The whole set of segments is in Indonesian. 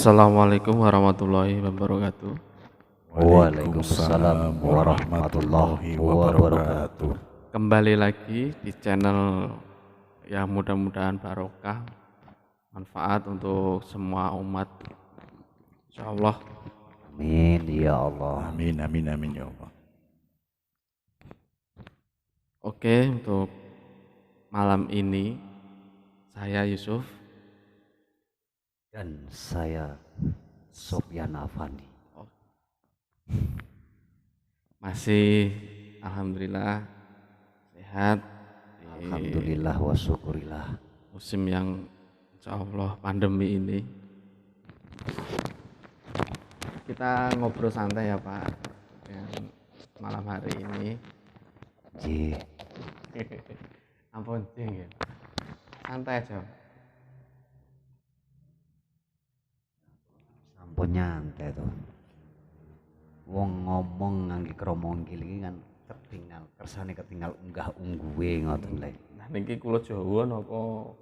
Assalamualaikum warahmatullahi wabarakatuh. Waalaikumsalam warahmatullahi wabarakatuh. Kembali lagi di channel yang mudah-mudahan barokah, manfaat untuk semua umat. Insyaallah. Amin ya Allah. Amin, amin, amin ya Allah. Oke, untuk malam ini saya Yusuf Dan saya Sofyan Afandi. masih alhamdulillah sehat di Alhamdulillah wa syukurillah. musim yang insyaallah pandemi ini. Kita ngobrol santai ya Pak yang malam hari ini. Ji, Ampun Jing ya. Santai aja. sampun nyantai tuh. Wong ngomong ngangge kromong iki kan ketinggal, kersane ketinggal unggah-ungguhe ngoten lho. Nah niki kula Jawa napa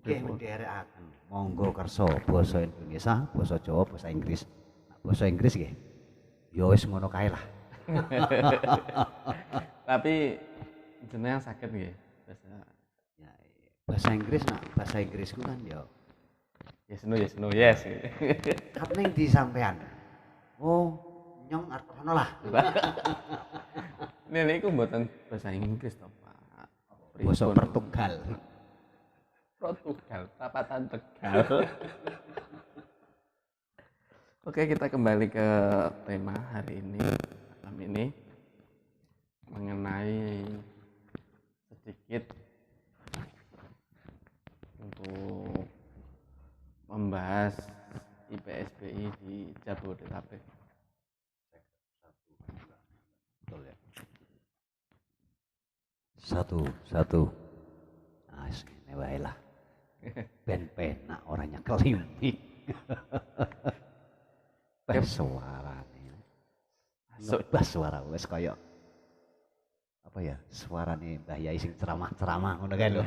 Nggih ndherekaken. Monggo kersa basa Indonesia, basa Jawa, basa Inggris. Basa Inggris nggih. Ya wis ngono kae lah. tapi jenengan sakit nggih bahasa Ya, bahasa Inggris bahasa Inggrisku kan ya yes no yes no yes. katanya di sampean. Oh, nyong arep ono lah. Ini iku mboten bahasa Inggris to, Pak. Basa Portugal. Portugal, Tapatan Tegal. Oke, kita kembali ke tema hari ini, malam ini mengenai sedikit untuk membahas IPSBI di Jabodetabek. Betul ya. Satu. Nah, ini wae lah. Ben penak orangnya kelimik. Bas suarane. Bas suara wis kaya apa ya? Suarane Mbah Yai sing ceramah-ceramah ngono kae lho.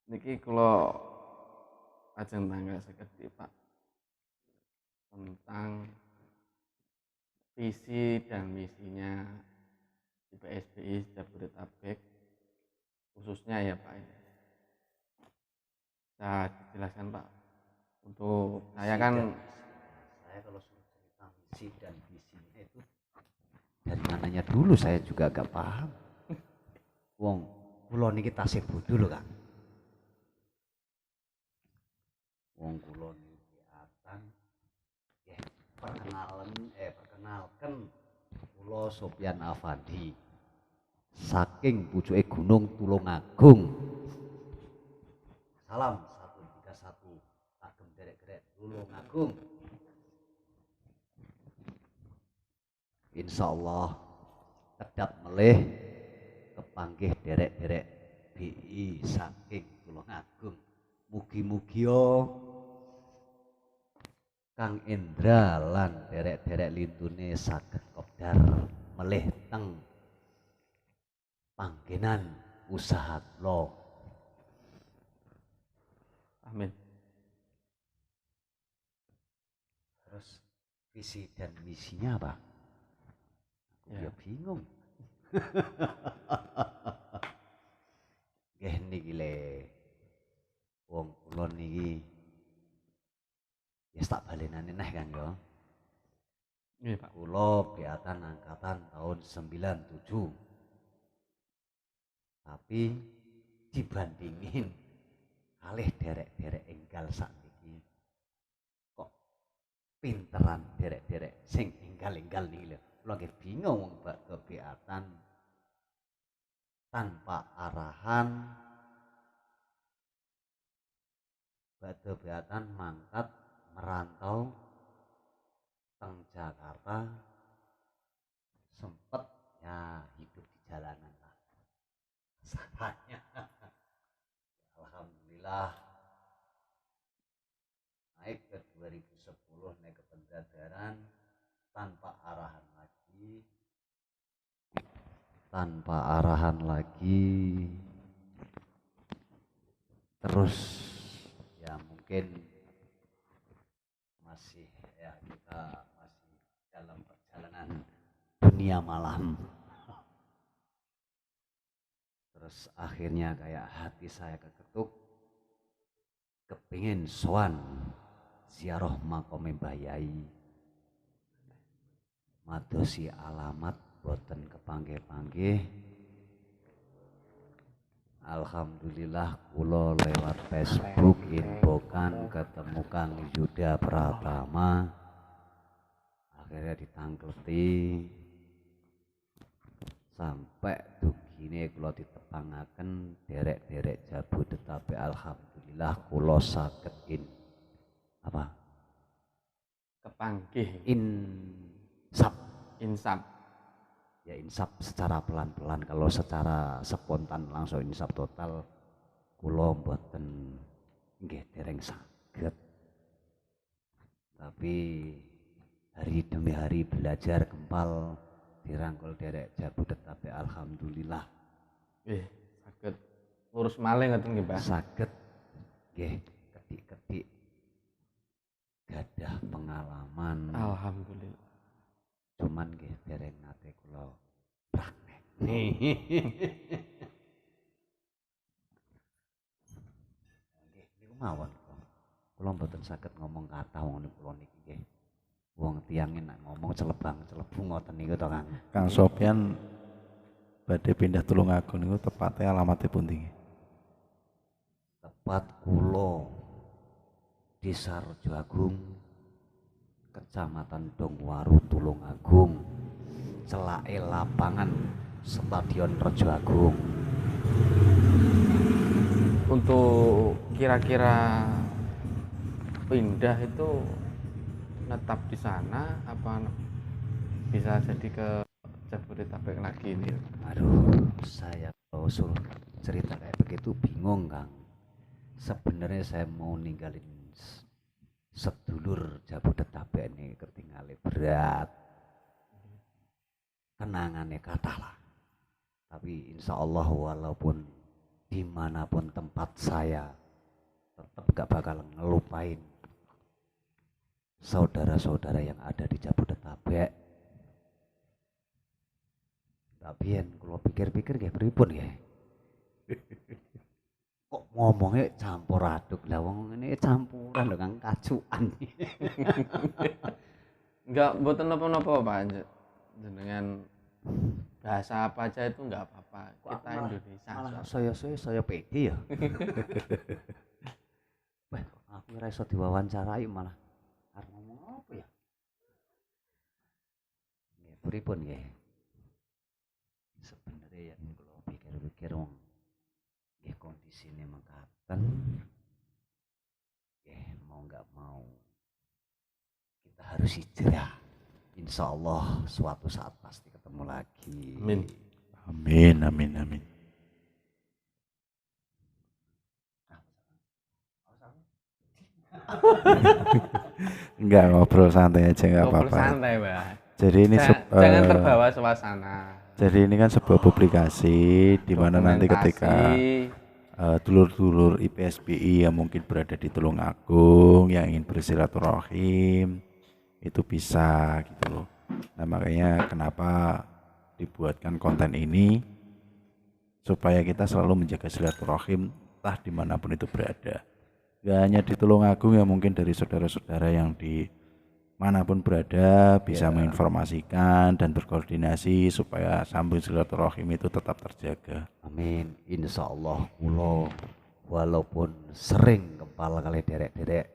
Niki kula ajeng tangga sekedhik Pak tentang visi dan misinya IPSBI Jabodetabek khususnya ya Pak. Bisa dijelaskan Pak. Untuk saya kan Saya kalau suruh cerita misi dan visinya itu dari mananya dulu saya juga agak paham. Wong kula niki tasih bodho lho Kang. Wong kula niki atan nggih perkenalkan kula Sofyan Afandi saking pucuke Gunung Tulungagung. Salam 131 agem derek-derek Tulungagung. Insyaallah kedap melih kepanggih derek-derek BI saking Tulungagung. Mugi-mugi Kang Indra lan derek-derek lintune saged kopdar melih teng panggenan usaha kula. amin. Terus visi dan misinya apa? Ya bingung. Nggih niki le. Wong kula niki ya tak balenane neh kan ya. Nggih Pak. Kula beatan angkatan tahun 97. Tapi dibandingin kalih derek-derek enggal sakniki kok pinteran derek-derek sing enggal-enggal niki lho. Kula nggih bingung wong bakda beatan tanpa arahan, bakda beatan mangkat merantau teng Jakarta, sempet ya hidup di jalanan lah caranya. Alhamdulillah naik ke 2010 naik ke Penjajaran tanpa arahan lagi terus mungkin masih ya kita masih dalam perjalanan dunia malam. Terus akhirnya kayak hati saya keketuk, kepingin sowan ziarah makome Mbah Yai. Madosi alamat boten kepanggih-panggih. Alhamdulillah kula lewat Facebook infokan ketemu Kang Yuda Pratama. Akhirnya ditangkleti sampai dugine kula ditepangaken derek-derek Jabodetabek. Alhamdulillah kula saged kepanggih insap ya insap secara pelan-pelan. Kalau secara spontan langsung insap total kula mboten nggih dereng saged, tapi hari demi hari belajar kempal dirangkul derek Jabodetabek. Alhamdulillah saged ngurus malih ngoten nggih Mbah. Saged nggih kedik-kedik gadah pengalaman. Alhamdulillah. Cuman nggih dereng nate kula praktek. Nggih niku mawon kula mboten saged ngomong kathah wong kula niki nggih. Wong tiyang nek ngomong celebang-celebu ngoten niku to Kang. Kang Sopyan badhe pindah Tulungagung niku tepatnya alamatnya pundi? Tepat kula Desa Rejo Agung, Kecamatan Dongwaru, Tulungagung, celake lapangan Stadion Rejo Agung. Untuk kira-kira pindah itu netap di sana apa bisa jadi ke Jabodetabek lagi ini? Aduh, saya kalau suruh cerita kayak begitu bingung Kang. Sebenarnya saya mau ninggalin sedulur Jabodetabek ini ketinggalan berat, kenangannya kathah lah. Tapi insya Allah walaupun dimanapun tempat saya tetap gak bakal ngelupain saudara-saudara yang ada di Jabodetabek. Tapi yang kalau pikir-pikir kayak pripun ya. Kok ngomongnya campur aduk lah, wong ini campuran dengan kacuan. Enggak mboten napa-napa Pak, dengan bahasa apa aja itu enggak apa-apa. Kita Indonesia. Malah saya pede ya. Wah, aku ora iso diwawancarai malah arep ngomong apa ya? Nggih, pripun nggih? Sebenarnya ya kalau pikir-pikir wong nggih kondisine mengkaten. Nggih, mau enggak mau kita harus hijrah. Insya Allah suatu saat pasti ketemu lagi. Amin. Amin, amin, amin. Enggak, ngobrol santai aja enggak Ngobrol apa-apa. santai, Mbak. Jadi ini Jangan terbawa suasana. Jadi ini kan sebuah publikasi di mana nanti ketika dulur-dulur IPSBI yang mungkin berada di Tulungagung yang ingin bersilaturahim itu bisa gitu loh. Nah makanya kenapa dibuatkan konten ini supaya kita selalu menjaga silaturahim entah dimanapun itu berada. Gak hanya di Tulungagung ya, mungkin dari saudara-saudara yang di manapun berada bisa menginformasikan dan berkoordinasi supaya sambung silaturahim itu tetap terjaga. Amin. Insya Allah kula walaupun sering kepala kali derek-derek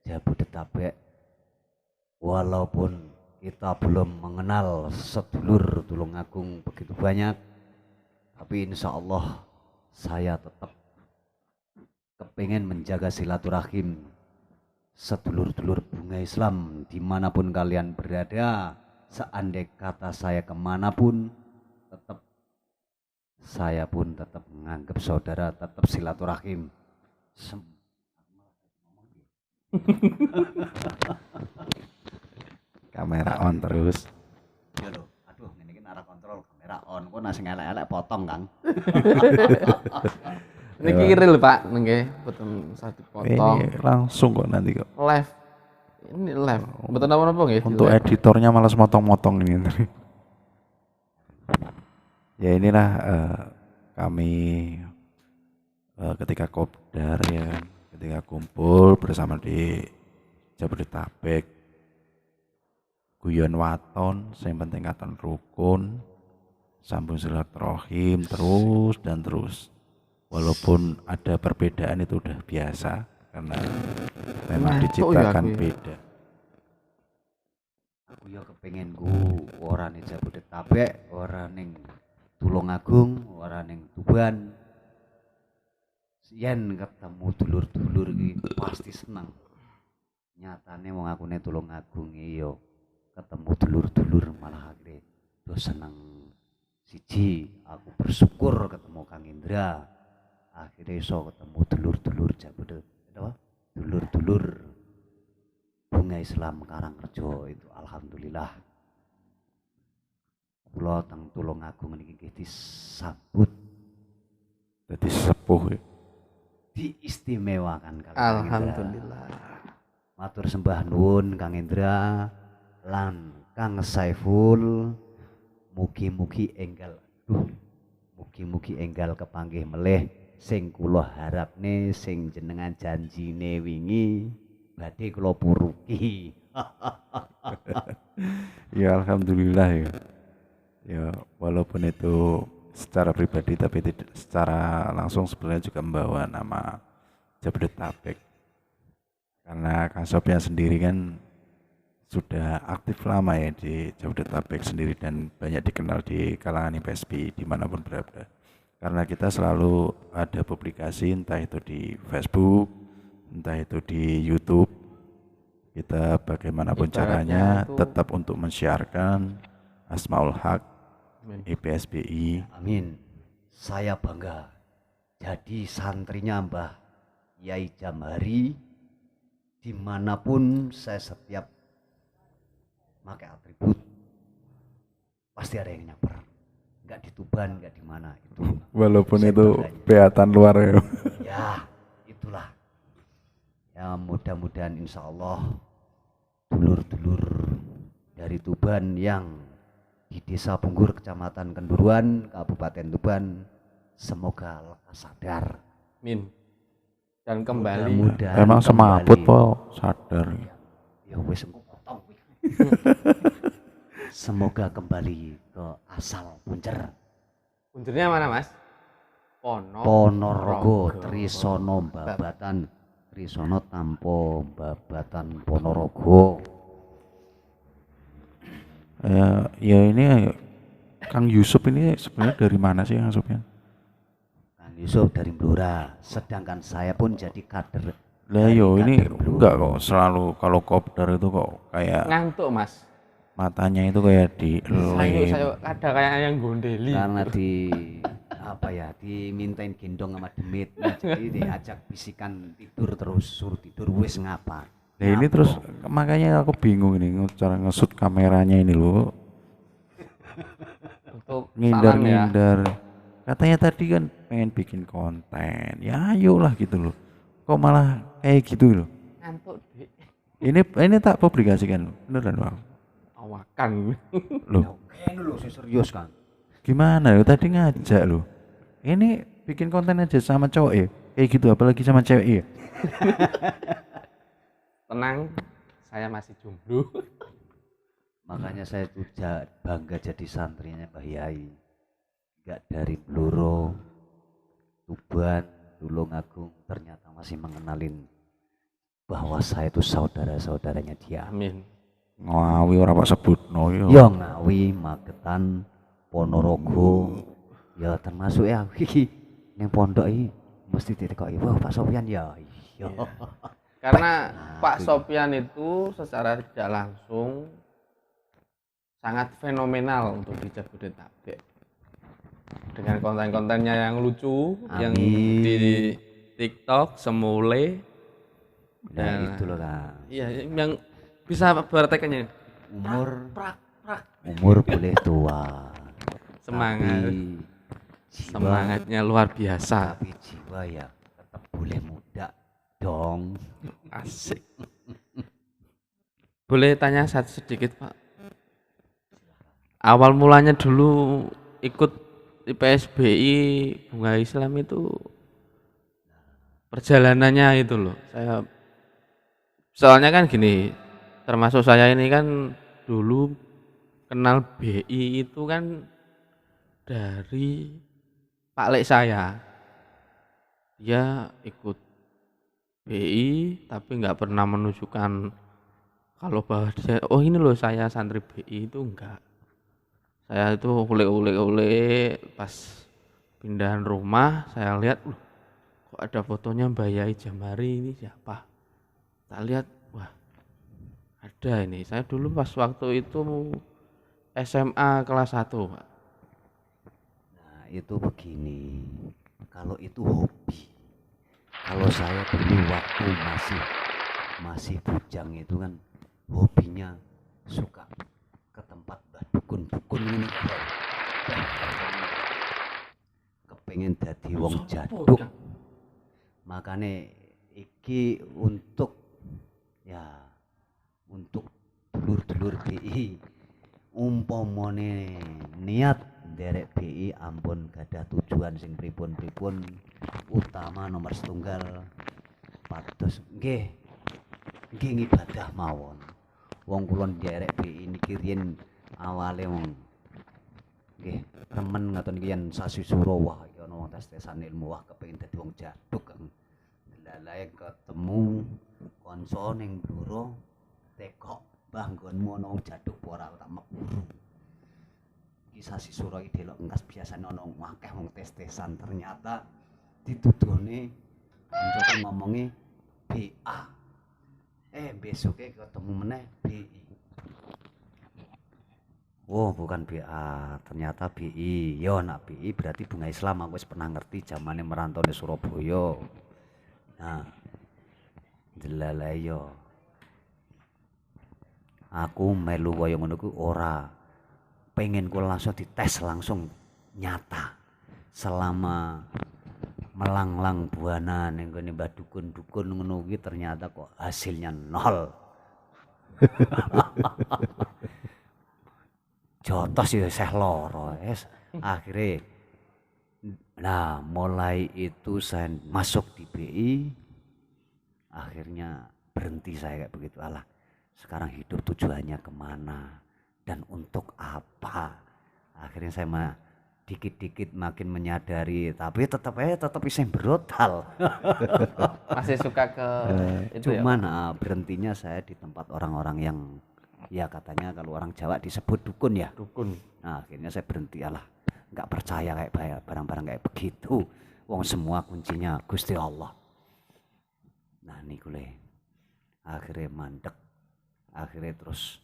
Jabodetabek, walaupun kita belum mengenal sedulur Tulungagung begitu banyak, tapi insya Allah saya tetap kepingin menjaga silaturahim sedulur-dulur bunga Islam dimanapun kalian berada. Seandai kata saya kemanapun, tetap saya pun tetap menganggap saudara, tetap silaturahim. Kamera on terus. Ya loh, aduh ini arah kontrol kamera on, kok nasi ngelek-elek potong Kang. Niki real Pak, nggih. mboten usah dipotong. Ini langsung kok nanti kok. Live. Ini live. Mboten apa-apa nggih. Untuk editornya malas motong-motong ini. Ya inilah kami ketika kopdar ya kan, ketika kumpul bersama di Jabodetabek, guyon waton, sing penting katon rukun, sambung silaturahim terus dan terus. Walaupun ada perbedaan itu udah biasa karena memang diciptakan beda. Aku ya kepengen ora ning Jabodetabek, ora ning Tulungagung, ora ning Tuban. Yen ketemu dulur-dulur iki pasti seneng. Nyatane wong aku ning Tulungagung iki yo ketemu dulur-dulur malah akhirnya do seneng. Siji, aku bersyukur ketemu Kang Indra. Akhirnya iso ketemu dulur-dulur Jabodetabek, dulur-dulur Bunga Islam Karangrejo itu alhamdulillah. Kula teng Tulungagung niki nggih disambut Jadi sepuh ya. diistimewakan Kang Alhamdulillah. Indra. Matur sembah nuwun Kang Indra lan Kang Saiful. Mugi-mugi enggal mugi-mugi enggal kepanggih melih sing kula harapne sing jenengan janjine wingi badhe kula puruki. Ya alhamdulillah ya. Ya walaupun itu secara pribadi tapi tidak secara langsung sebenarnya juga membawa nama Jabodetabek. Karena Kang Sopyan sendiri kan sudah aktif lama ya di Jabodetabek sendiri dan banyak dikenal di kalangan IPSP dimanapun berada. Karena kita selalu ada publikasi entah itu di Facebook, entah itu di YouTube. Kita bagaimanapun caranya tetap untuk mensiarkan Asmaul Haq IPSBI. Amin. Saya bangga jadi santrinya Mbah Yai Jamhari. Dimanapun saya setiap pakai atribut pasti ada yang nyamper. Enggak di Tuban, enggak di mana itu. Walaupun itu beatan luar ya. Ya, itulah. Ya mudah-mudahan insya Allah dulur-dulur dari Tuban yang di Desa Punggur, Kecamatan Kenduruan, Kabupaten Tuban, semoga lekas sadar. Min. Dan kembali. Emang semaput po sadar. Ya wis potong. Semoga kembali ke asal puncer. Puncernya mana Mas? Ponorogo, Trisono Babatan, Trisono Tampo Babatan Ponorogo. Ya ini Kang Yusuf ini sebenarnya dari mana sih Kang Sopyan? Kang Yusuf dari Blora, sedangkan saya pun jadi kader. Lah yo ini enggak kok selalu kalau kopdar itu kok kayak ngantuk Mas. Matanya itu kayak dielem. Saya ada kayak yang gondeli. Karena dimintain gendong sama demit, jadi diajak bisikan tidur terus, suruh tidur wis ngapa. Nah ini terus makanya aku bingung ini cara nge-shoot kameranya ini loh. Untuk Ngindar-ngindar. Katanya tadi kan pengen bikin konten. Ya ayolah gitu loh. Kok malah kayak gitu loh. Ngantuk, Dik. Ini tak publikasikan beneran Bang. Awakan. Loh. Ini loh serius kan. Gimana lo tadi ngajak lo. Ini bikin konten aja sama cowok ya. Kayak gitu apalagi sama cewek ya. Tenang, saya masih jomblo. Makanya saya tuh bangga jadi santrinya Mbah Yai. Enggak dari Bluro, Tuban, Tulungagung, ternyata masih mengenalin bahwa saya itu saudara-saudaranya dia. Amin. Ngawi ora pak sebut no yo. Ya Ngawi, Magetan, Ponorogo, ya termasuk ya iki ning pondok iki mesti ditekoki wah Pak Sopyan ya. Iya. Karena Pak Sopyan itu secara tidak langsung sangat fenomenal untuk di Jabodetabek. Dengan konten-kontennya yang lucu, yang di TikTok, semule. Nah itu loh kan. Iya, yang bisa bertekannya. Umur boleh tua. Semangatnya luar biasa. Tapi jiwa ya tetap boleh muda. dong. Asik. Boleh tanya sedikit Pak? Awal mulanya dulu ikut IPSBI Bunga Islam itu perjalanannya itu loh. Soalnya kan gini, termasuk saya ini kan dulu kenal BI itu kan dari Pak Lek saya. Dia ikut BI tapi nggak pernah menunjukkan kalau bahwa dia, oh ini loh saya santri BI, itu enggak. Saya itu ulik pas pindahan rumah, saya lihat kok ada fotonya Mbak Yai Jamari, ini siapa? Tak lihat, wah ada ini. Saya dulu pas waktu itu SMA kelas 1 Pak. Nah itu begini, kalau itu hobi. Kalau saya dulu waktu masih bujang itu kan hobinya suka ke tempat dukun-dukun ini. Kepengen dadi wong jaduk. Makanya iki untuk dulur-dulur BI umpamane niat nderek BI ampun gadah tujuan sing pripun-pripun, utama nomor setunggal pados nggih ngibadah mawon. Wong kula nderek BI niki riyen awale wong nggih remen ngoten iki yen sasi sura wah iki ana wong tes-tesan ilmu wah kepengin dadi wong jaduk. Lalae ketemu kanca ning Bluro tekok mbah nggonmu ana wong jaduk ora tak mekuru. Iki sasi sura iki delok engkas biasane ana akeh wong tes-tesan, ternyata dituduhne kanca ngomongi BA. Besoknya ketemu meneh BI. Oh bukan BA, ternyata BI. Yo nak BI berarti Bunga Islam, aku wis pernah ngerti zamane merantau di Surabaya. Nah, jelalai yo. Aku melu kaya ngono ku ora. Pengen ku langsung dites langsung nyata. Selama melanglang buana ning kene mbah dukun-dukun ngono kuwi ternyata kok hasilnya nol. Jotos ya seh loro. Akhirnya nah mulai itu saya masuk di BI, akhirnya berhenti saya kayak begitu. Alah sekarang hidup tujuannya kemana dan untuk apa? Akhirnya saya dikit-dikit makin menyadari, tapi tetap iseng berotal. Masih suka ke itu cuman ya? Berhentinya saya di tempat orang-orang yang ya katanya kalau orang Jawa disebut dukun ya. Dukun. Nah akhirnya saya berhenti, alah nggak percaya kayak barang-barang kayak begitu. Wong semua kuncinya Gusti Allah. Nah niku le akhirnya mandek, akhirnya terus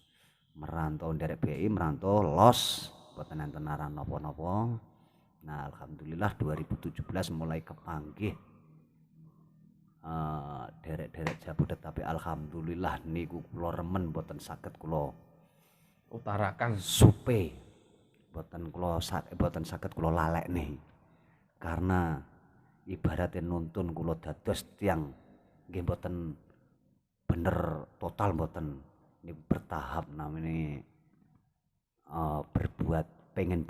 merantau dari BI, merantau los boten enten aran napa-napa. Nah alhamdulillah 2017 mulai kepanggih derek-derek Jabodetabek, tapi alhamdulillah niku kula remen boten saged kula utarakan supe, boten saged kula lalekne. Karena ibaratnya nuntun kula dados tiyang nggih boten bener total, boten ini bertahap namanya. Pengen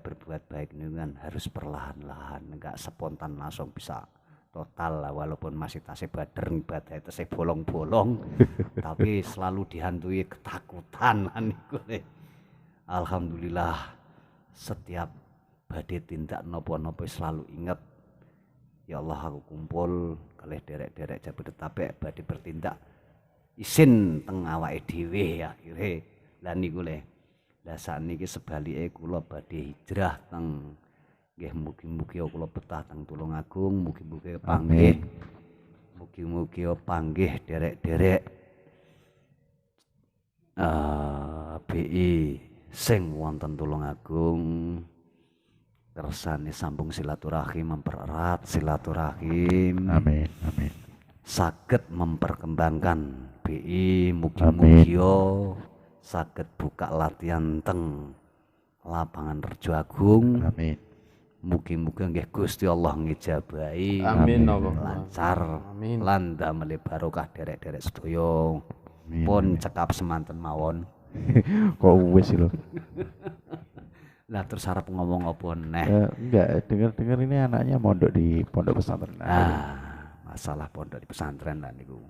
berbuat baik ini kan harus perlahan-lahan, enggak spontan langsung bisa total lah, walaupun masih tasih bader ibadah tasih bolong-bolong tapi selalu dihantui ketakutan. Alhamdulillah setiap badhe tindak napa-napa selalu ingat ya Allah aku kumpul kalih derek-derek Jabodetabek badhe bertindak isin teng awake dhewe akhire. Lah niku le lah sakniki sebalike kula badhe hijrah teng nggih mugi-mugi kula betah teng Tulungagung, mugi-mugi panggih. Mugi-mugi panggih derek-derek BI sing wonten Tulungagung kersane sambung silaturahim, mempererat silaturahim. Amin, amin. Saged memperkembangkan BI, mugi-mugi saged buka latihan teng lapangan Rejo Agung. Amin. Mugi-mugi nggih Gusti Allah ngijabahi Amin Allah. lancar Amin. lan damel barokah derek-derek sedaya. Pun cekap semanten mawon. Kok wis sih lo? Lah terus arep ngomong apa neh? Enggak, dengar ini anaknya mondok di pondok pesantren. Masalah pondok di pesantren lah niku.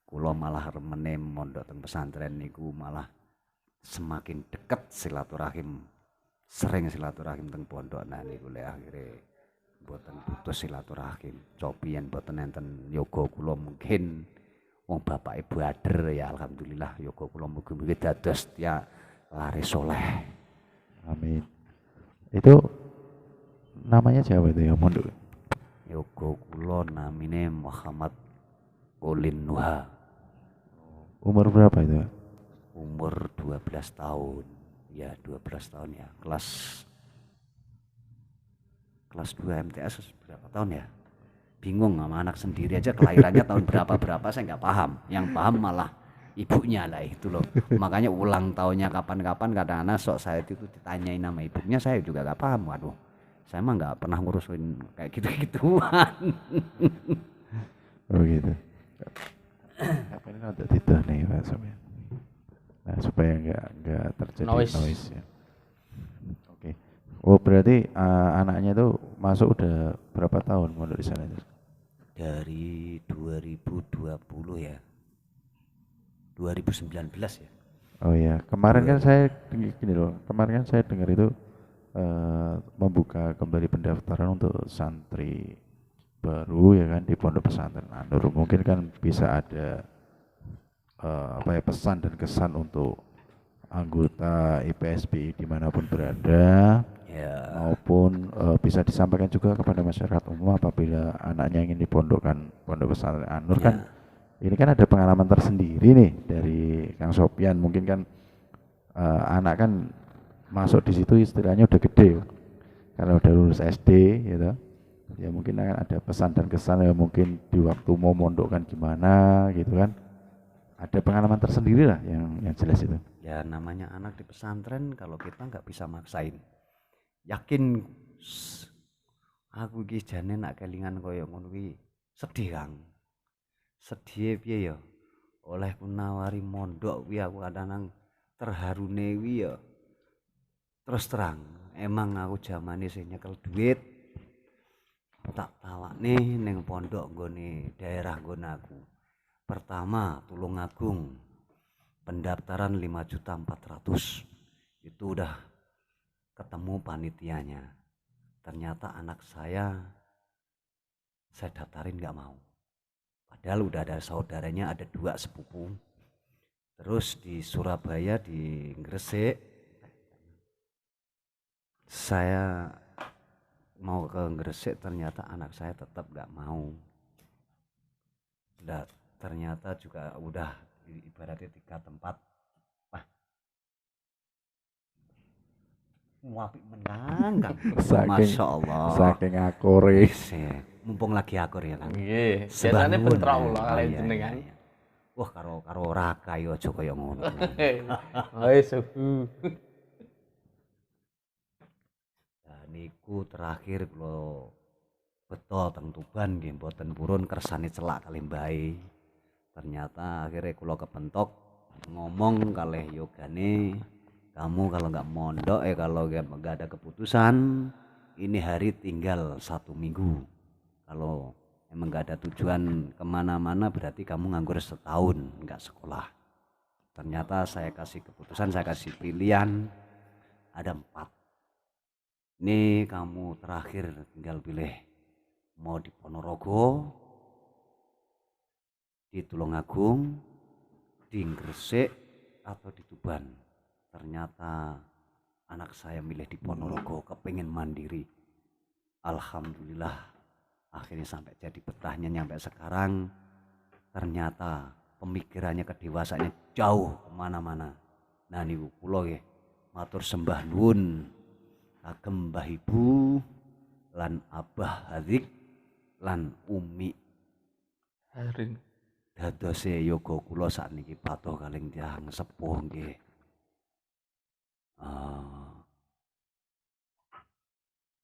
Kula malah remene mondok teng pesantren niku malah semakin deket silaturahim. Sering silaturahim teng pondok nah niku le akhire mboten putus silaturahim. Cobi yen mboten enten yoga kula mungkin wong bapak ibu ader ya alhamdulillah yoga kula mugi-mugi dados ya lari soleh. Amin. Itu namanya siapa itu ya mondok? Yoga kula namine Muhammad Ulin Nuha. Umur berapa itu? Umur 12 tahun. Ya 12 tahun ya. Kelas 2 MTS berapa tahun ya? Bingung sama anak sendiri aja kelahirannya tahun berapa saya nggak paham. Yang paham malah ibunya lah itu loh. Makanya ulang tahunnya kapan-kapan kadang-kadang sok saya itu ditanyain nama ibunya saya juga nggak paham. Waduh, saya mah nggak pernah ngurusin kayak gitu-gituan. Oh gitu. Apa ini ada titah nih Pak Sofian? Nah supaya nggak terjadi noise ya. Oke. Oh berarti anaknya itu masuk udah berapa tahun mondok di sana itu? Dari 2020 ya. 2019 ya. Oh ya, kemarin kan saya gini loh. Kemarin kan saya dengar itu membuka kembali pendaftaran untuk santri baru ya kan di pondok pesantren An-Nur. Mungkin kan bisa ada pesan dan kesan untuk anggota IPSBI dimanapun berada maupun bisa disampaikan juga kepada masyarakat umum apabila anaknya ingin dipondokkan pondok pesantren An-Nur kan ini kan ada pengalaman tersendiri nih dari Kang Sofian mungkin kan anak kan masuk di situ istilahnya udah gede kalau udah lulus SD gitu ya mungkin akan ada pesan dan kesan ya mungkin di waktu mau mondokkan gimana gitu kan ada pengalaman tersendiri lah yang jelas itu ya namanya anak di pesantren kalau kita nggak bisa maksain yakin aku iki jane nak kelingan koyo ngono kuwi sedih Kang sedih piye ya oleh ku nawari mondok kuwi aku kadang terharune kuwi ya terus terang emang aku zamane sing nyekel duit tak tawakne ning pondok nggone daerah nggon aku. Pertama Tulungagung pendaftaran 5.400.000 itu udah ketemu panitianya. Ternyata anak saya daftarin nggak mau. Padahal udah ada saudaranya ada 2 sepupu. Terus di Surabaya di Gresik saya mau ke Gresik ternyata anak saya tetap nggak mau. Udah ternyata juga udah ibaratnya 3 tempat. Wah. Apik menang Kang. Masya Allah. Saking akore. Mumpung lagi akur ya Kang. Nggih, biasane bentrau lah kalian Iya, jenengan. iya. Wah karo Raka yo aja kaya ngono. Hai suhu. Niku terakhir kula beto teng Tuban nggih mboten purun kersane celak kalih mbae. Ternyata akhirnya kula kepentok ngomong kalih yogane kamu kalau nggak mondok kalau nggak ada keputusan ini hari tinggal 1 minggu. Kalau emang nggak ada tujuan kemana-mana berarti kamu nganggur setahun nggak sekolah. Ternyata saya kasih keputusan saya kasih pilihan ada 4. Ini kamu terakhir tinggal pilih mau di Ponorogo, di Tulungagung, di Gresik atau di Tuban. Ternyata anak saya milih di Ponorogo, kepingin mandiri. Alhamdulillah akhirnya sampai jadi betahnya nyampe sekarang. Ternyata pemikirannya kedewasaannya jauh kemana-mana. Nah niku kula nggih matur sembah nuwun kagem Mbah Ibu lan Abah Hadik lan Umi Haring. dadose yoga kula sakniki patuh kalih tiyang sepuh nggih.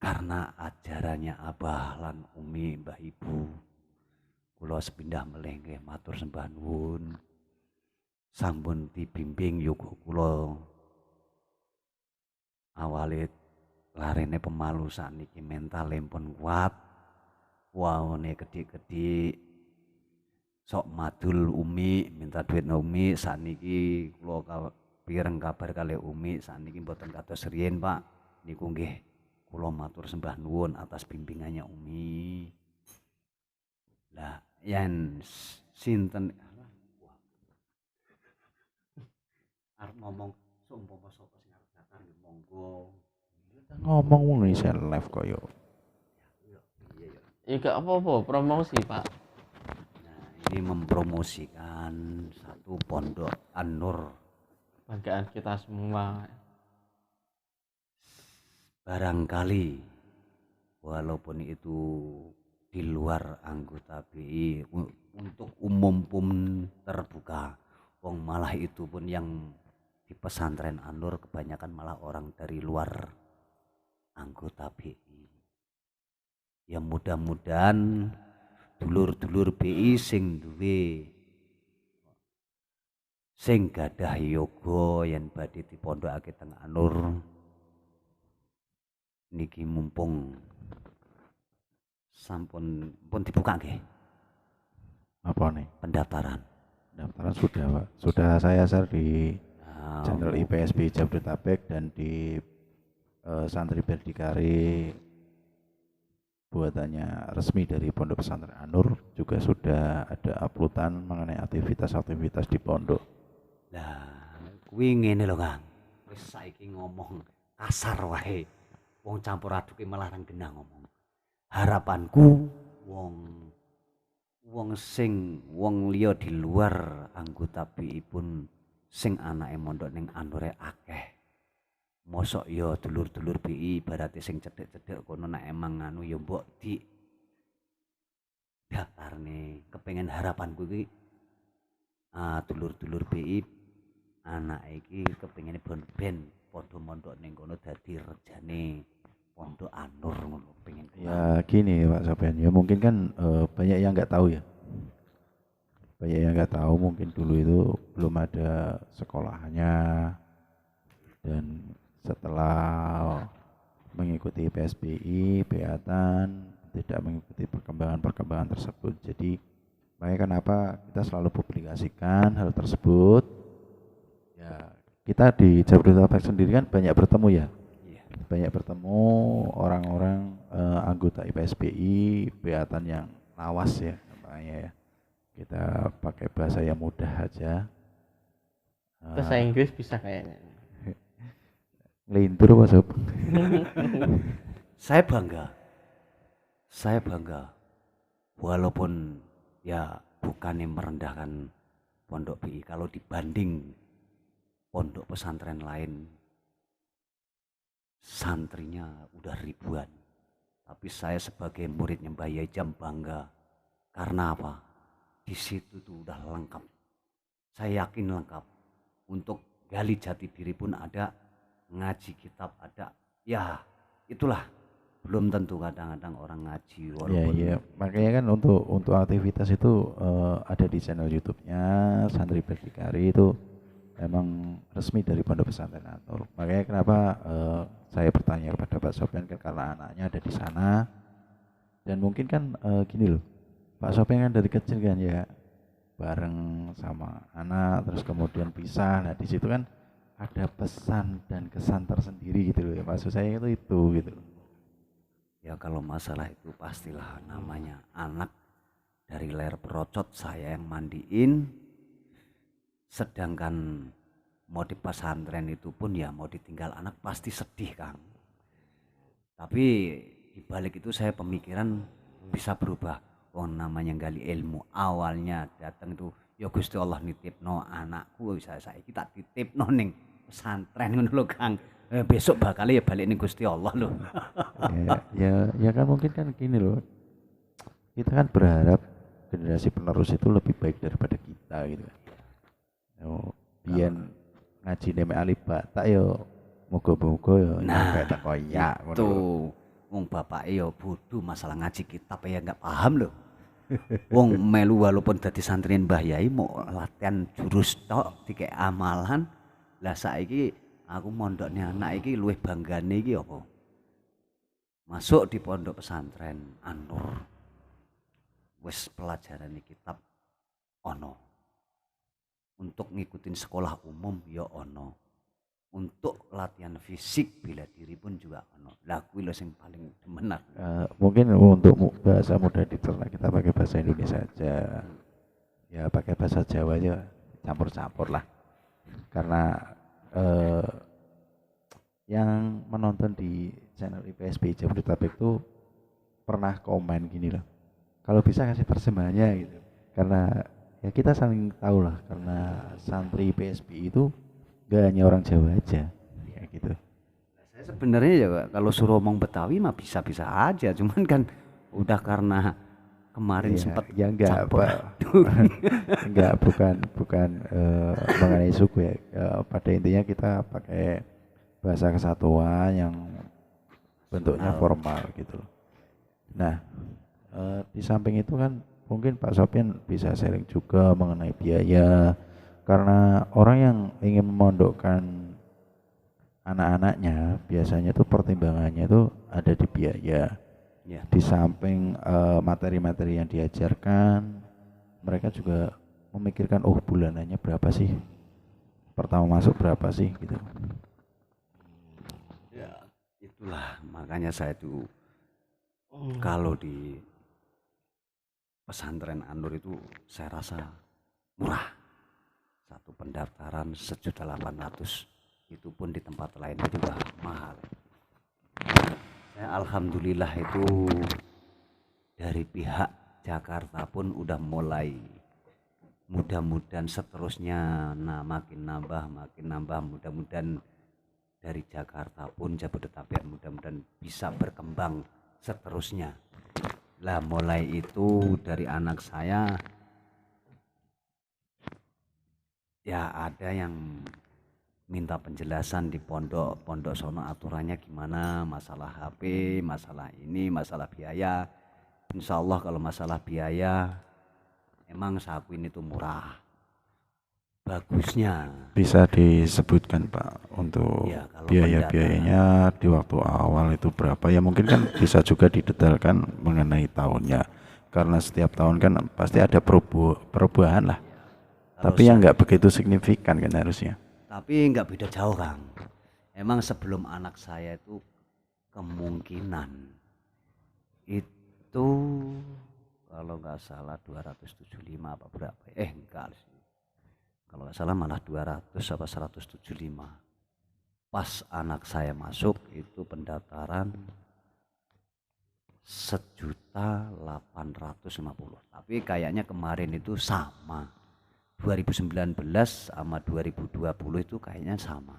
karena ajarannya Abah lan Umi Mbah Ibu kula sepindah melih nggih matur sembah nuwun sampun dibimbing yoga kula awale larene pemalu sakniki mentale pun kuat waone kedik-kedik sok madul Umi minta duit Umi sakniki kula pireng kabar kali Umi sakniki mboten kados riyen Pak niku nggih kula matur sembah nuwun atas bimbingannya Umi. Lah yen sinten arep ngomong sumpama sapa sing arep datar nggih monggo. Ngomong wong iso live koyo. Ya gak apa-apa, promosi Pak. Nah, ini mempromosikan satu pondok An-Nur. Banggaan kita semua. Barangkali walaupun itu di luar anggota BI untuk umum pun terbuka. Wong malah itu pun yang di pesantren An-Nur kebanyakan malah orang dari luar anggota BI. Ya mudah-mudahan dulur-dulur BI sing duwe sing gadah yoga yen badhe dipondhokake teng An-Nur niki mumpung sampun pun dibuka nggih. Apa nih? Pendaftaran. Pendaftaran sudah Pak. Sudah saya share di channel IPSB Jabodetabek dan di Santri Berdikari buatannya resmi dari Pondok Pesantren An-Nur juga sudah ada uploadan mengenai aktivitas-aktivitas di pondok. Lah, kuwi ngene lho Kang. Wis saiki ngomong kasar wae. Wong campur aduke malah renggenah ngomong. Harapanku wong liya di luar anggota BI pun sing anake mondok ning An-Nur akeh. Mosok ya dulur-dulur BI ibarate sing cedhek-cedhek kono nek emang anu ya mbok di daftarne kepengin harapanku iki dulur-dulur BI anak iki kepengine ben padha mondok ning kono dadi rejane pondok An-Nur ngono pengen. Ya gini Pak Sofian, ya mungkin kan banyak yang nggak tahu ya. Banyak yang nggak tahu mungkin dulu itu belum ada sekolahannya dan setelah mengikuti PSBI, Beatan tidak mengikuti perkembangan-perkembangan tersebut. Jadi makanya kenapa kita selalu publikasikan hal tersebut. Ya, kita di Jabodetabek sendiri kan banyak bertemu ya. Banyak bertemu orang-orang anggota IPSBI, Beatan yang lawas ya, makanya ya. Kita pakai bahasa yang mudah aja. Bahasa Inggris bisa kayaknya. Ngelintur Pak Sob. Saya bangga walaupun ya bukannya merendahkan pondok BI kalau dibanding pondok pesantren lain santrinya udah ribuan, tapi saya sebagai muridnya Mbah Yajam bangga karena apa? Di situ tuh udah lengkap, saya yakin lengkap. Untuk gali jati diri pun ada, ngaji kitab ada, ya itulah. Belum tentu kadang-kadang orang ngaji walaupun ya, makanya kan untuk aktivitas itu ada di channel YouTube-nya Santri Berdikari itu memang resmi dari Pondok Pesantren An-Nur. Makanya kenapa saya bertanya kepada Pak Sofian kan karena anaknya ada di sana dan mungkin kan gini loh, Pak Sofian kan dari kecil kan ya bareng sama anak terus kemudian pisah. Nah di situ kan ada pesan dan kesan tersendiri gitu loh ya, maksud saya itu gitu. Ya kalau masalah itu pastilah namanya anak dari leher perocot saya yang mandiin, sedangkan mau di pesantren itu pun ya mau ditinggal anak pasti sedih Kang. Tapi dibalik itu saya pemikiran bisa berubah. Wong namanya gali ilmu awalnya datang itu ya Gusti Allah nitipno anakku bisa saiki tak titipno ning pesantren ngono lho Kang. Besok bakal ya balik ning Gusti Allah loh. ya kan mungkin kan gini loh. Kita kan berharap generasi penerus itu lebih baik daripada kita gitu kan. Biyen ngaji neme alif batak yo muga-muga yo nyampe teko ya ngono. Wong bapake ya bodoh masalah ngaji kitab ya enggak paham loh. Wong melu walaupun dadi santriin Mbah Yai mau latihan jurus tok dikek amalan. Lah saiki aku mondokne anak iki luwih banggane iki apa? Masuk di pondok pesantren An-Nur. Wis pelajaran kitab ono. Untuk ngikutin sekolah umum ya ono. Untuk latihan fisik bela diri pun juga ono. Lah kuwi lho sing paling demen aku. Mungkin untuk bahasa mudah dicerna kita pakai bahasa Indonesia aja. Ya pakai bahasa Jawa aja campur-campur lah. Karena yang menonton di channel IPSB Jabodetabek itu pernah komen gini loh. Kalau bisa kasih terjemahannya gitu. Karena ya kita saling tahu lah karena santri IPSB itu gak hanya orang Jawa aja ya gitu. Saya sebenarnya ya kalau suruh ngomong Betawi mah bisa-bisa aja, cuman kan udah karena kemarin Ya, sempat ya enggak campur apa aduk. enggak bukan mengenai suku ya. Pada intinya kita pakai bahasa kesatuan yang bentuknya formal gitu loh. Nah, di samping itu kan mungkin Pak Sopyan bisa sharing juga mengenai biaya karena orang yang ingin memondokkan anak-anaknya biasanya tuh pertimbangannya tuh ada di biaya. Ya. Di samping materi-materi yang diajarkan, mereka juga memikirkan oh bulanannya berapa sih? Pertama masuk berapa sih gitu. Ya, itulah makanya saya tuh kalau di pesantren An-Nur itu saya rasa murah. Satu pendaftaran 1.800.000, itu pun di tempat lain juga mahal. Saya alhamdulillah itu dari pihak Jakarta pun udah mulai, mudah-mudahan seterusnya makin nambah mudah-mudahan dari Jakarta pun Jabodetabek mudah-mudahan bisa berkembang seterusnya. Lah mulai itu dari anak saya ya ada yang minta penjelasan di pondok sono aturannya gimana, masalah HP, masalah ini, masalah biaya. Insya Allah kalau masalah biaya emang saya akuin itu murah. Bagusnya Bisa disebutkan Pak untuk ya kalau biaya-biayanya di waktu awal itu berapa ya, mungkin kan bisa juga didetailkan mengenai tahunnya karena setiap tahun kan pasti ada perubahan lah. Tapi yang nggak begitu signifikan kan harusnya. Tapi nggak beda jauh Kang. Emang sebelum anak saya itu kemungkinan itu kalau nggak salah 275 apa berapa? Enggak sih. Kalau nggak salah malah 200 apa 175. Pas anak saya masuk itu pendaftaran 1.850.000. Tapi kayaknya kemarin itu sama. 2019 sama 2020 itu kayaknya sama.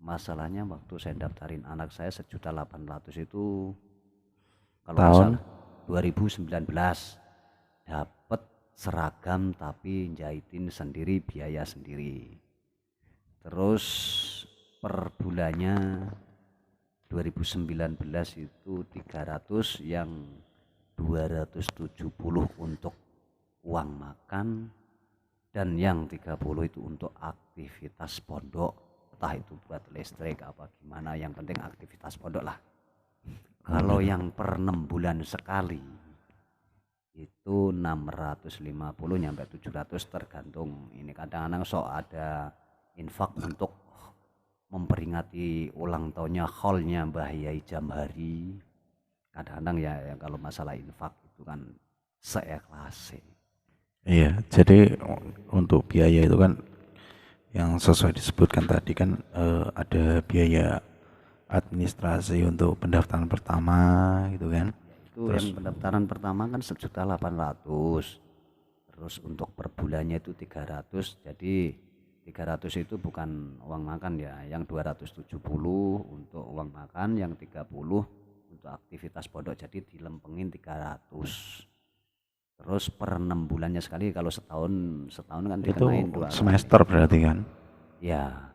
Masalahnya waktu saya daftarin anak saya 1.800.000 itu kalau Tahun? salah 2019 dapat seragam tapi jahitin sendiri biaya sendiri. Terus per bulannya 2019 itu 300 yang 270 untuk uang makan dan yang 30 itu untuk aktivitas pondok, entah itu buat listrik apa gimana, yang penting aktivitas pondok lah. Kalau yang per 6 bulan sekali itu 650 nyampe 700 tergantung ini, kadang-kadang ada infak untuk memperingati ulang tahunnya hallnya Mbah Yai Jamhari, kadang-kadang ya kalau masalah infak itu kan seikhlasnya. Iya, jadi untuk biaya itu kan yang sesuai disebutkan tadi kan ada biaya administrasi untuk pendaftaran pertama gitu kan. Itu yang pendaftaran pertama kan 1.800.000. Terus untuk per bulannya itu 300. Jadi 300 itu bukan uang makan ya, yang 270 untuk uang makan, yang 30 untuk aktivitas pondok, jadi dilempengin 300. Terus per 6 bulannya sekali, kalau setahun kan Itu dikenain 200. semester berarti kan. Ya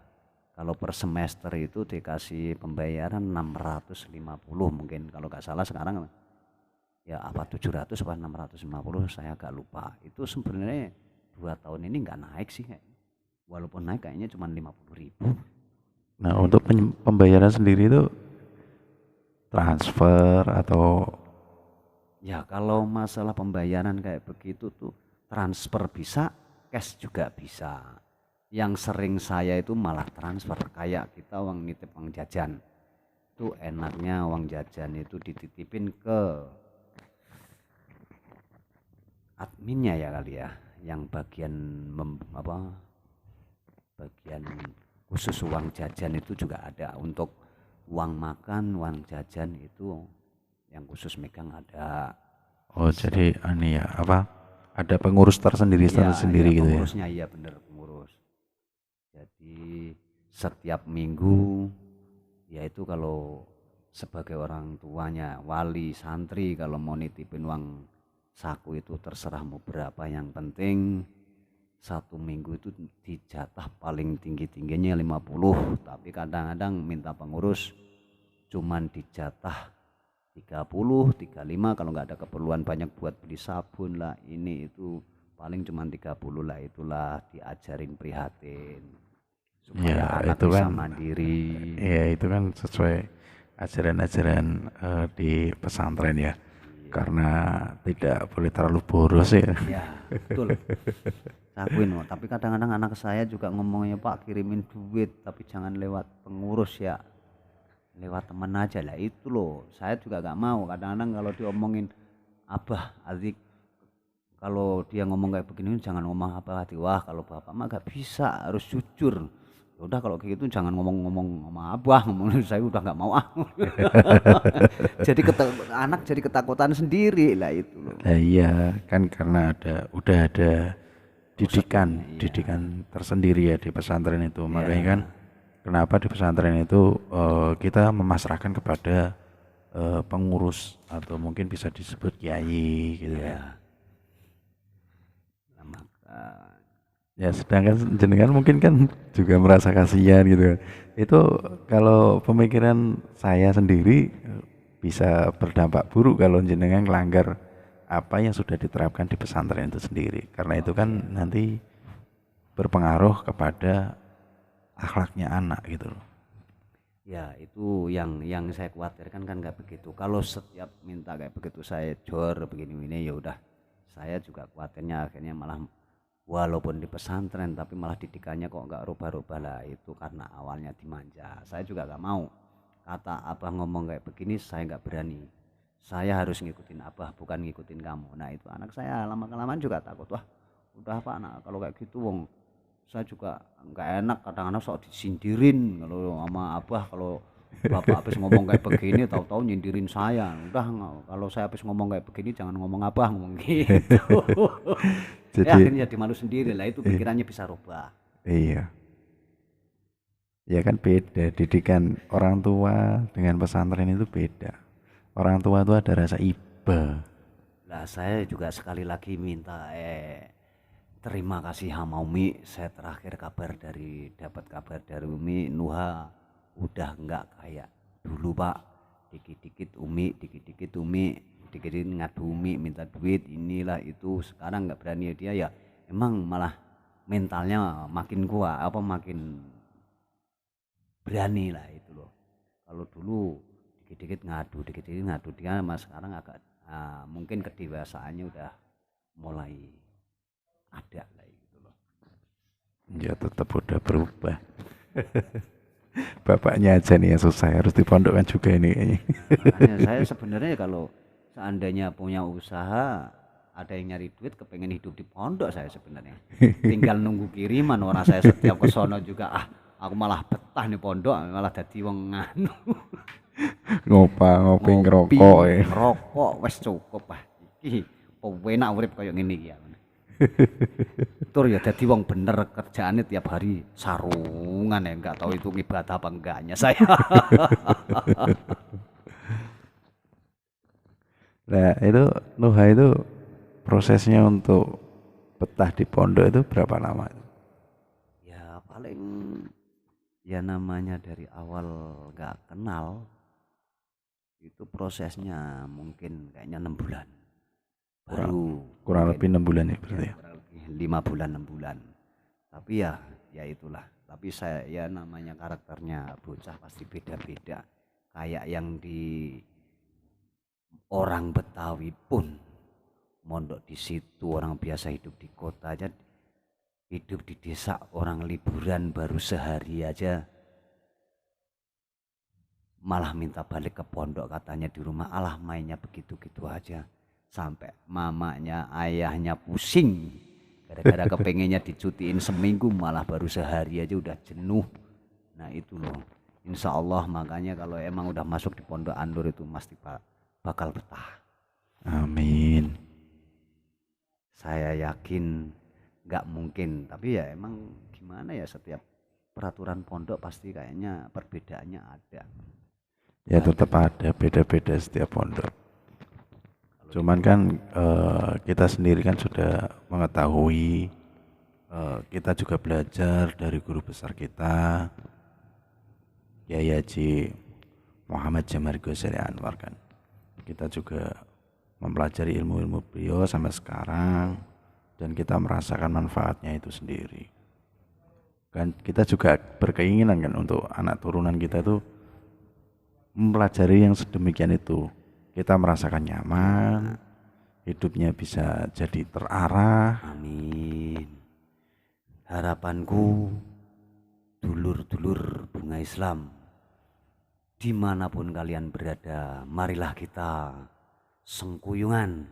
Kalau per semester itu dikasih pembayaran 650 mungkin kalau nggak salah sekarang ya apa 700 apa 650 saya agak lupa. Itu sebenarnya 2 tahun ini nggak naik sih kayaknya. Walaupun naik kayaknya cuma 50.000. Nah, untuk pembayaran sendiri itu transfer atau Ya kalau masalah pembayaran kayak begitu tuh transfer bisa, cash juga bisa. Yang sering saya itu malah transfer, kayak kita uang nitip uang jajan. Itu enaknya uang jajan itu dititipin ke adminnya ya kali ya, yang bagian bagian khusus uang jajan itu juga ada. Untuk uang makan, uang jajan itu yang khusus megang ada. oh jadi ya apa? Ada pengurus tersendiri Iya, gitu ya. pengurusnya iya bener pengurus. Jadi setiap minggu yaitu kalau sebagai orang tuanya, wali, santri kalau mau nitipin uang saku itu terserah mau berapa, yang penting 1 minggu itu dijatah paling tingginya 50, tapi kadang-kadang minta pengurus cuman dijatah 30, 35 kalau nggak ada keperluan banyak buat beli sabun lah ini itu paling cuman 30 lah, itulah diajarin prihatin supaya Ya, anak itu bisa kan mandiri. ya itu kan sesuai ajaran-ajaran di pesantren ya. Karena tidak boleh terlalu boros ya. Ya betul, lakuin. Tapi kadang-kadang anak saya juga ngomongnya, Pak kirimin duit tapi jangan lewat pengurus ya, lewat teman aja lah. Itu loh saya juga gak mau. Kadang-kadang kalau diomongin abah adik, kalau dia ngomong kayak begini jangan ngomong abah adik, wah kalau bapak mah gak bisa, harus jujur. Udah kalau kayak gitu jangan ngomong-ngomong sama abah, ngomong saya udah nggak mau ah. Jadi anak jadi ketakutan sendiri lah itu loh. Nah, iya kan karena udah ada Iya. didikan tersendiri ya di pesantren itu. Makanya Iya. kan kenapa di pesantren itu kita memasrahkan kepada pengurus atau mungkin bisa disebut kiai gitu ya. Iya. Nah, maka Ya sedangkan jenengan mungkin kan juga merasa kasihan gitu kan. Itu kalau pemikiran saya sendiri bisa berdampak buruk kalau jenengan melanggar apa yang sudah diterapkan di pesantren itu sendiri. Karena itu kan nanti berpengaruh kepada akhlaknya anak gitu loh. ya itu yang saya khawatirkan kan nggak begitu. Kalau setiap minta kayak begitu saya jor begini-begini ya udah. Saya juga khawatirnya akhirnya malah walaupun di pesantren tapi malah didikannya kok nggak rubah-rubah lah, itu karena awalnya dimanja. Saya juga nggak mau kata abah ngomong kayak begini saya nggak berani, saya harus ngikutin abah bukan ngikutin kamu. Nah itu anak saya lama-kelamaan juga takut, wah udah pak anak kalau kayak gitu wong saya juga nggak enak, kadang-kadang sok disindirin kalau sama abah, kalau bapak habis ngomong kayak begini tahu-tahu nyindirin saya. Udah kalau saya habis ngomong kayak begini jangan ngomong abah, ngomong gitu. Ya Jadi akhirnya jadi malu sendiri lah, itu pikirannya bisa rubah. iya. Ya kan beda didikan orang tua dengan pesantren itu beda. Orang tua itu ada rasa iba. Lah saya juga sekali lagi minta terima kasih sama Umi. Saya terakhir dapat kabar dari Umi, Nuha udah enggak kayak dulu pak, dikit-dikit Umi, dikit-dikit ngadu Umi minta duit inilah itu. Sekarang enggak berani dia, ya emang malah mentalnya makin kuat makin berani lah itu loh. Kalau dulu dikit-dikit ngadu dia, mas sekarang agak mungkin kedewasaannya udah mulai ada lah gitu loh. Ya tetap udah berubah. Bapaknya aja nih yang susah, harus dipondokkan juga ini kayaknya. Makanya saya sebenarnya kalau seandainya punya usaha, ada yang nyari duit kepengen hidup di pondok, saya sebenarnya tinggal nunggu kiriman. Orang saya setiap ke sono juga aku malah betah nih pondok, malah jadi wong nganu Ngopi ngerokok ya. ngerokok wes cukup iki penak urip kaya ngene iki ya. Tur ya dadi wong bener, kerjaannya tiap hari sarungan ya, enggak tahu itu ibadah apa enggaknya saya. Nah itu Nuha itu prosesnya untuk betah di pondok itu berapa lama? Ya paling Ya namanya dari awal nggak kenal itu prosesnya mungkin kayaknya 6 bulan baru Kurang mungkin lebih 6 bulan ya berarti ya, ya. kurang lebih 5 bulan 6 bulan. Tapi ya itulah. Tapi saya ya namanya karakternya bocah pasti beda-beda. Kayak yang di orang Betawi pun mondok di situ, orang biasa hidup di kota aja, hidup di desa, orang liburan baru sehari aja malah minta balik ke pondok, katanya di rumah alah mainnya begitu-gitu aja, sampai mamanya ayahnya pusing gara-gara kepengennya dicutiin seminggu malah baru sehari aja udah jenuh. Nah itu loh, insya Allah makanya kalau emang udah masuk di pondok An-Nur itu pasti bakal betah. Amin. Saya yakin nggak mungkin, tapi ya emang gimana ya, setiap peraturan pondok pasti kayaknya perbedaannya ada. Ya tetap ada beda-beda setiap pondok. Cuman kan kita sendiri kan sudah mengetahui, kita juga belajar dari guru besar kita, Kiai Haji Muhammad Jamari Ghazali Anwar kan. Kita juga mempelajari ilmu-ilmu beliau sampai sekarang dan kita merasakan manfaatnya itu sendiri. Kan kita juga berkeinginan kan untuk anak turunan kita tuh mempelajari yang sedemikian itu. Kita merasakan nyaman, hidupnya bisa jadi terarah. Amin. Harapanku dulur-dulur bunga Islam dimanapun kalian berada, marilah kita sengkuyungan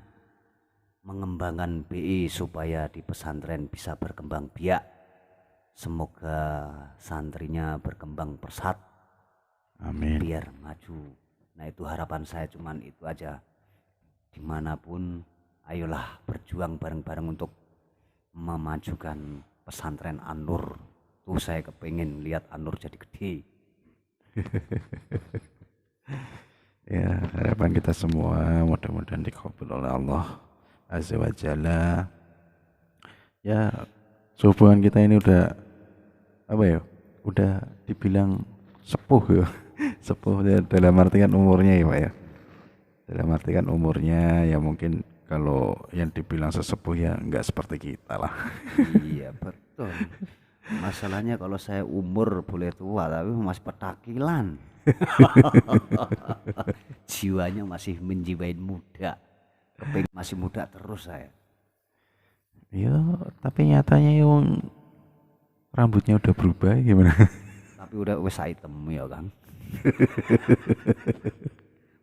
mengembangkan BI supaya di pesantren bisa berkembang biak. Semoga santrinya berkembang pesat. Amin. Biar maju. Nah itu harapan saya, cuman itu aja. Dimanapun ayolah berjuang bareng-bareng untuk memajukan pesantren An-Nur. Tuh saya kepengen lihat An-Nur jadi gede. Ya harapan kita semua mudah-mudahan dikabul oleh Allah Azza wa Jalla. Ya hubungan kita ini udah apa ya, udah dibilang sepuh ya. Sepuh ya, dalam artian umurnya ya Pak ya, dalam artian umurnya ya mungkin kalau yang dibilang sesepuh ya nggak seperti kita lah. Iya betul. Masalahnya kalau saya umur boleh tua tapi masih petakilan. Jiwanya masih menjiwain muda, kepengen masih muda terus saya. Ya tapi nyatanya yang rambutnya udah berubah gimana? Tapi udah wes item ya kan.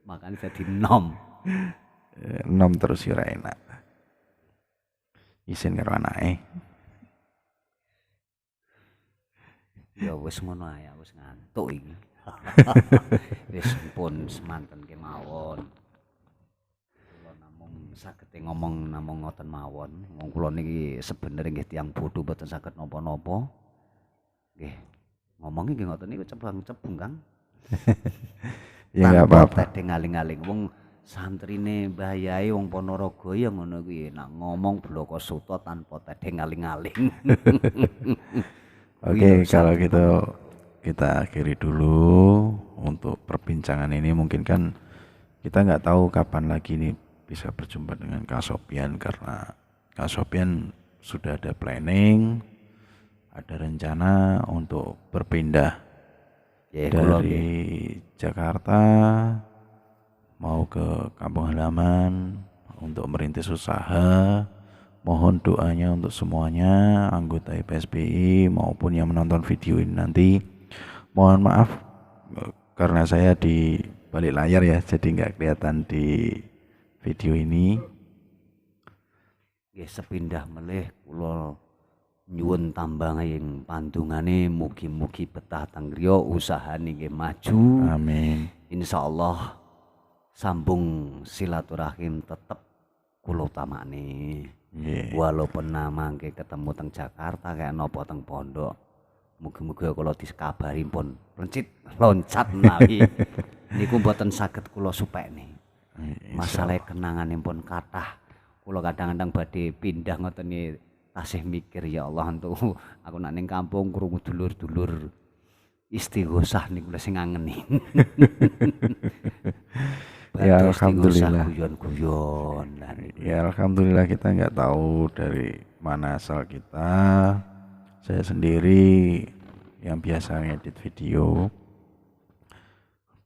Makanya jadi nom. Nom terus ya enak. Isin karo anake. Ya wes ngono ae, wes ngantuk iki. Wes pun semanten kemawon. Kula namung saged ngomong namung ngoten mawon. Wong kula niki sebenere nggih tiyang bodho mboten saged napa-napa. Nggih. Ngomong nggih ngoten niku cebang-cebung Kang. Ya enggak apa-apa. Tedeng aling-aling wong santrine Mbah Yai wong Ponorogo ya ngono kuwi, nak ngomong bloko suto tanpa tedeng aling-aling. Oke, kalau gitu kita akhiri dulu untuk perbincangan ini. Mungkin kan kita nggak tahu kapan lagi nih bisa berjumpa dengan Kak Sopyan, karena Kak Sopyan sudah ada planning, ada rencana untuk berpindah dari Jakarta mau ke kampung halaman untuk merintis usaha. Mohon doanya untuk semuanya anggota IPSBI maupun yang menonton video ini nanti. Mohon maaf karena saya di balik layar ya, jadi nggak kelihatan di video ini. Nggih sepindah melih kula nyuwun tambahing pandungane mugi-mugi betah teng griya, usahane nggih maju. Amin. Insyaallah sambung silaturahim tetep kula utamane. Walaupun mangke ketemu teng Jakarta kayak nopo teng pondok, mugi-mugi kula dikabari pun lencit loncat menawi niku mboten saged kula supekne. Masalah kenanganipun kathah, kula kadang-kadang badhe pindah ngoten tasih mikir ya Allah, untuk aku nak ning kampung krungu dulur-dulur istighosah niku lho sing ngangeni. Ya, Badhe istighosah alhamdulillah. guyon-guyon lah. Ya alhamdulillah kita nggak tahu dari mana asal kita. Saya sendiri yang biasa ngedit video,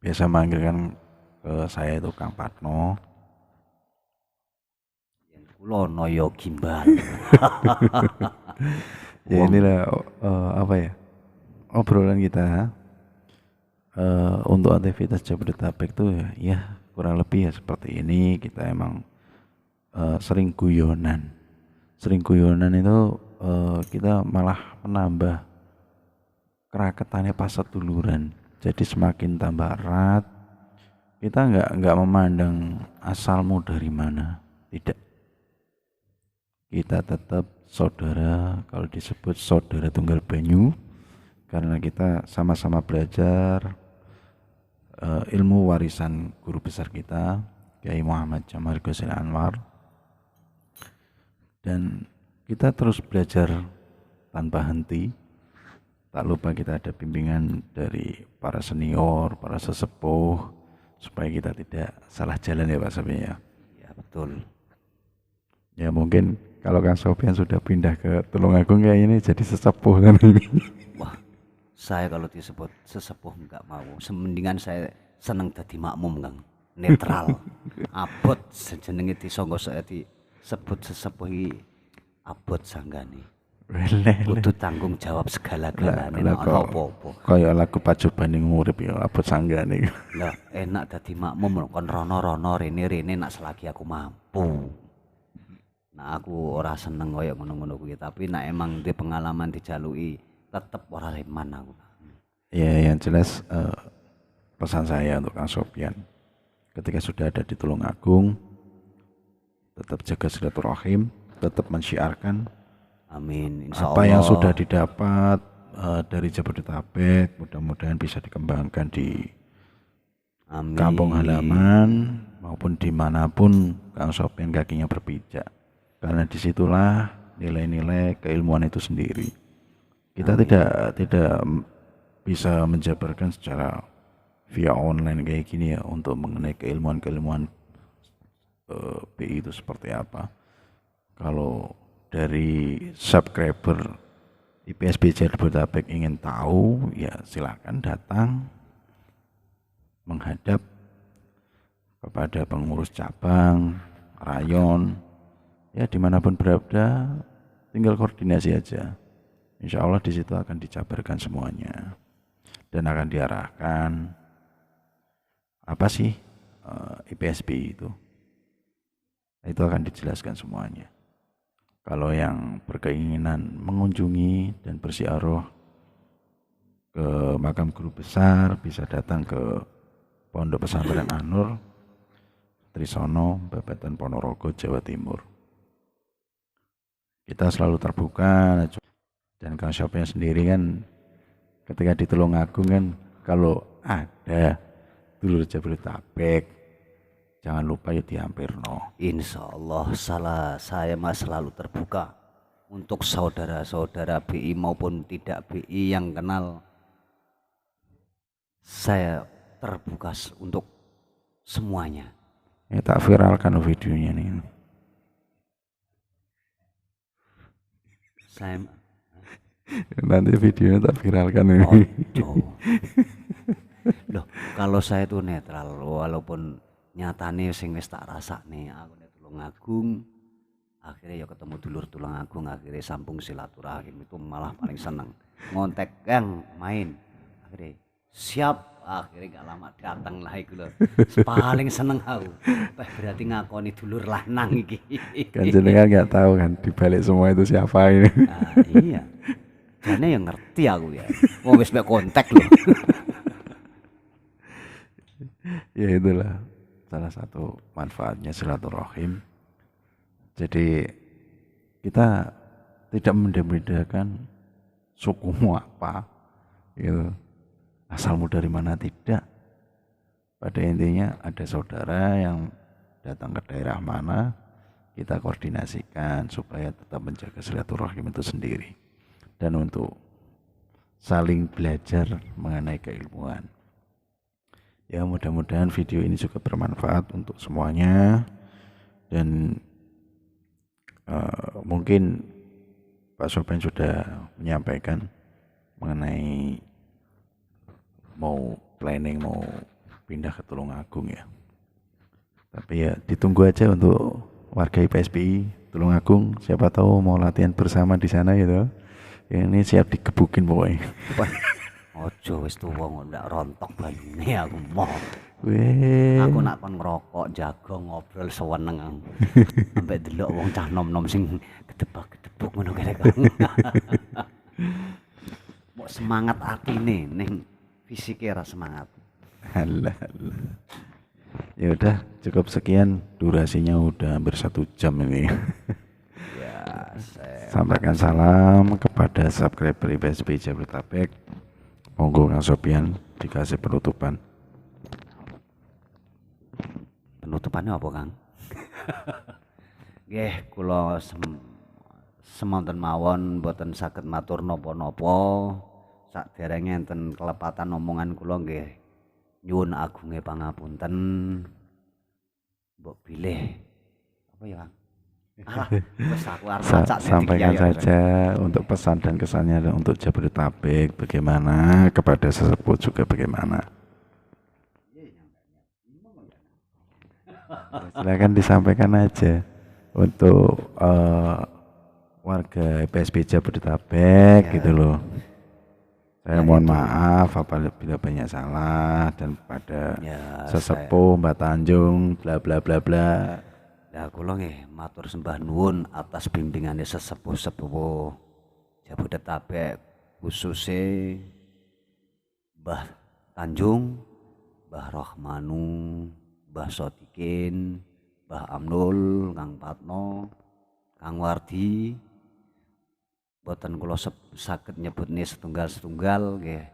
biasa manggilkan ke saya itu Kang Patno. Kula noyo gimbal. Ya inilah apa ya, obrolan kita untuk aktivitas Jabodetabek tuh ya kurang lebih ya seperti ini. Kita emang sering guyonan itu kita malah menambah keraketannya pas seduluran, jadi semakin tambah erat. Kita nggak memandang asalmu dari mana, tidak, kita tetap saudara. Kalau disebut saudara tunggal banyu, karena kita sama-sama belajar ilmu warisan guru besar kita Kiai Muhammad Jamal Ghazali Anwar, dan kita terus belajar tanpa henti. Tak lupa kita ada bimbingan dari para senior, para sesepuh, supaya kita tidak salah jalan ya Pak Sofian ya. Ya betul. Ya mungkin kalau Kang Sofian sudah pindah ke Tulungagung kayak ini jadi sesepuh kan ini. Wah, saya kalau disebut sesepuh enggak mau. Semendingan saya seneng dadi makmum, Kang. Netral. Abot jenenge disangga saya disebut sesepuh iki abot sanggane. Kudu tanggung jawab segala-galane nek ana apa-apa. Kaya lagu pajobaning urip ya abot sanggane. Lah enak dadi makmum kon rono-rono rene-rene nak selagi aku mampu. Nah aku ora seneng kaya ngono-ngono kuwi, tapi nek emang di pengalaman dijaluki tetep ora reman aku. Ya yang jelas pesan saya untuk Kang Sofian, ketika sudah ada di Tulungagung tetap jaga silaturahim, tetap mensyiarkan Amin, insya apa Allah. yang sudah didapat dari Jabodetabek, mudah-mudahan bisa dikembangkan di Amin. kampung halaman maupun dimanapun Kang Sofian kakinya berpijak, karena disitulah nilai-nilai keilmuan itu sendiri. Kita tidak bisa menjabarkan secara via online kayak gini ya untuk mengenai keilmuan BI itu seperti apa. Kalau dari subscriber IPSB Jabodetabek ingin tahu, ya silakan datang menghadap kepada pengurus cabang, rayon, ya dimanapun berada, tinggal koordinasi aja. Insya Allah di situ akan dijabarkan semuanya dan akan diarahkan apa sih IPSB itu akan dijelaskan semuanya. Kalau yang berkeinginan mengunjungi dan bersiaroh ke makam guru besar, bisa datang ke Pondok Pesantren An-Nur, Trisono, Babatan Ponorogo, Jawa Timur. Kita selalu terbuka, dan Kang Sofian sendiri kan ketika di Tulungagung kan kalau ada dulur Jabodetabek, jangan lupa ya dihampirno. Insya Allah saya mas selalu terbuka untuk saudara-saudara BI maupun tidak BI yang kenal. Saya terbuka untuk semuanya. Ya tak viralkan videonya nih. Saya nanti videonya tak viralkan ini. Loh, kalau saya itu netral, walaupun nyatane sing wis tak rasakne aku nek Tulungagung, akhirnya ya ketemu dulur Tulungagung, akhirnya sambung silaturahim, itu malah paling seneng. Ngontek Kang main, akhirnya siap, akhirnya gak lama datang lah iku lho. Paling seneng aku. Berarti ngakoni dulur lanang iki. Kan jenengan nggak tahu kan dibalik semua itu siapa ini. Nah, iya. Jane yang ngerti aku ya. Wong wis mek kontak lho. Ya itulah salah satu manfaatnya silaturahim. Jadi kita tidak membedakan sukumu apa, gitu. Asalmu dari mana tidak. Pada intinya ada saudara yang datang ke daerah mana, kita koordinasikan supaya tetap menjaga silaturahim itu sendiri. Dan untuk saling belajar mengenai keilmuan. Ya mudah-mudahan video ini juga bermanfaat untuk semuanya, dan mungkin Pak Soben sudah menyampaikan mengenai mau planning mau pindah ke Tulungagung ya. Tapi ya ditunggu aja untuk warga IPSBI Tulungagung, siapa tahu mau latihan bersama di sana gitu. Ya, ini siap digebukin pokoknya. Ojo wis tuwa ndak rontok banyune aku mau. Weh. Aku nak kon ngerokok jago ngobrol seweneng. Sampai delok wong cah nom-nom sing gedebak-gedebuk ngono kene kan. Mau semangat atine ning fisike ra semangat. Halah. Ya udah cukup sekian, durasinya udah hampir 1 jam ini. Ya, Sampaikan salam kepada subscriber IPSBI Jabodetabek. Monggo Kang Sopian dikasih penutupan. Penutupannya apa, Kang? Nggih, kula semonten mawon boten saged matur napa-napa. Saderenge enten kelepatan omongan kula nggih nyuwun agunge pangapunten. Mbok bilih apa ya, Kang? Alah, wis aku arep macak Sampaikan saja untuk pesan dan kesannya untuk Jabodetabek bagaimana, kepada sesepuh juga bagaimana. Silakan disampaikan aja untuk warga IPSBI Jabodetabek gitu loh. Saya mohon maaf apabila banyak salah, dan pada sesepuh Mbak Tanjung bla bla bla bla. Ya kula nggih matur sembah nuwun atas bimbingane sesepuh-sepuh Jabodetabek, khususnya Mbah Tanjung, Mbah Rohmanu, Mbah Sodikin, Mbah Amnul, Kang Patno, Kang Wardi. Boten kula saged nyebutne setunggal-setunggal nggih.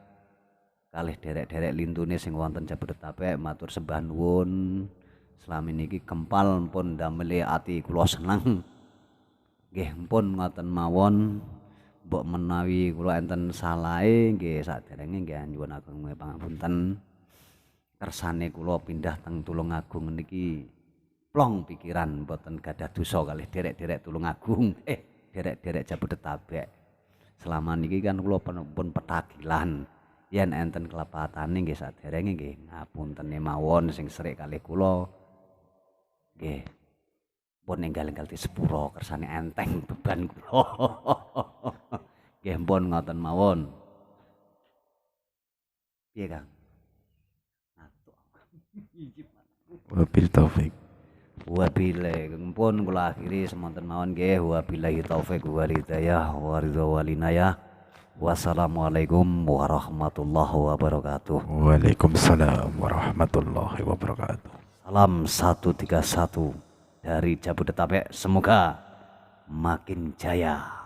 Kalih derek-derek lintune sing wonten Jabodetabek matur sembah nuwun. Selami niki kempal pun dameli ati kula seneng. Nggih pun ngoten mawon. Mbok menawi kula enten salahe nggih saderenge nggih nyuwun agung pangapunten. Kersane kula pindah teng Tulungagung niki plong pikiran boten gadah dosa kalih derek-derek Tulungagung. Derek-derek Jabodetabek. Selama niki kan kula pun petagilan. Yen enten kelepatane nggih saderenge nggih ngapuntene mawon sing serik kalih kula. Nggih. Pun enggal-enggal di sepuro kersane enteng beban kula. Nggih pun ngoten mawon. Piye, Kang? Wabil taufik. Wabillahi pun kula akhiri semonten mawon nggih wabillahi taufik wal hidayah wa ridha walinayah. Wassalamualaikum warahmatullahi wabarakatuh. Waalaikumsalam warahmatullahi wabarakatuh. Salam 131 dari Jabodetabek, semoga makin jaya.